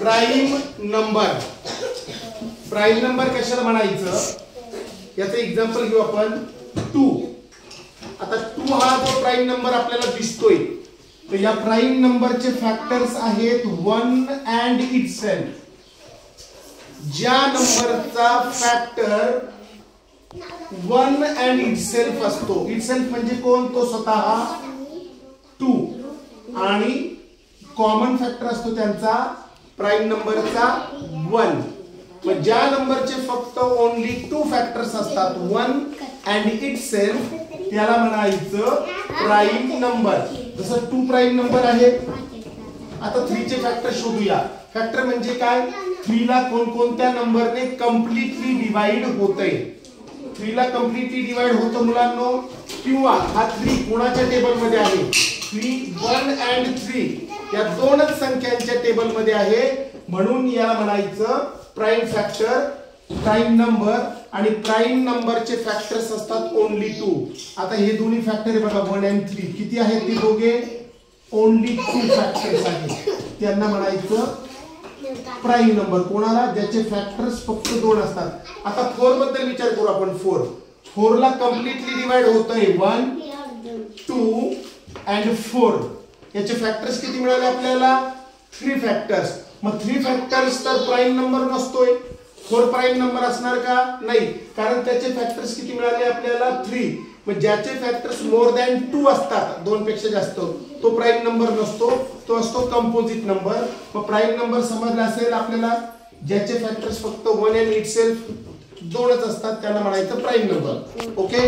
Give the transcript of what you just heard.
Prime number. Prime number कशाला म्हणायचं याचं एक्झाम्पल घेऊ आपण 2. आता 2 हा जो प्राइम नंबर आपल्याला दिसतोय तर या प्राइम नंबरचे फॅक्टर्स आहेत 1 अँड इटसेल्फ. ज्या नंबरचा फॅक्टर 1 अँड इटसेल्फ असतो, इटसेल्फ म्हणजे कोण, तो स्वतः 2 आणि कॉमन फॅक्टर असतो त्यांचा प्राइम नंबरचा 1. मग ज्या नंबरचे फक्त ओनली 2 फॅक्टर्स असतात 1 अँड इटसेल्फ त्याला म्हणायचं प्राइम नंबर. जसं 2 प्राइम नंबर आहे. आता 3 चे फॅक्टर शोधूया. फॅक्टर म्हणजे काय, 3 ला कोणकोणत्या नंबरने कम्प्लिटली डिवाइड होतंय. 3 ला कम्प्लिटली डिवाइड होतं मुलांनो, किंवा हा 3 कोणाच्या टेबल मध्ये आहे, 3 1 अँड 3 या दोनच संख्यांच्या टेबल मध्ये आहे, म्हणून याला म्हणायचं प्राइम फॅक्टर, प्राइम नंबर. आणि प्राइम नंबरचे फॅक्टर्स असतात ओनली 2. आता हे दोन्ही फॅक्टर आहे बघा 1 अँड 3 किती आहेत ते दोघे, ओनली 2 फॅक्टर्स आहेत. त्यांना म्हणायचं प्राइम नंबर. कोणाला, ज्याचे फॅक्टर्स फक्त 2 असतात. आता 4 बद्दल विचार करू आपण. 4 ला कम्प्लिटली डिवाइड होतंय 1 2 अँड 4. याचे फॅक्टर्स किती मिळाले आपल्याला, 3 फॅक्टर्स. मग 3 फॅक्टर्स तर प्राइम नंबर नसतोय. 4 प्राइम नंबर असणार का, नाही, कारण त्याचे फॅक्टर्स किती मिळाले आपल्याला 3. मग ज्याचे फॅक्टर्स मोर दॅन 2 असतात, 2 पेक्षा जास्त, तो प्राइम नंबर नसतो, तो असतो कंपोजिट नंबर. मग प्राइम नंबर समजला असेल आपल्याला, ज्याचे फॅक्टर्स फक्त 1 अँड इटसेल्फ 2च असतात त्याला म्हणायचं प्राइम नंबर. ओके.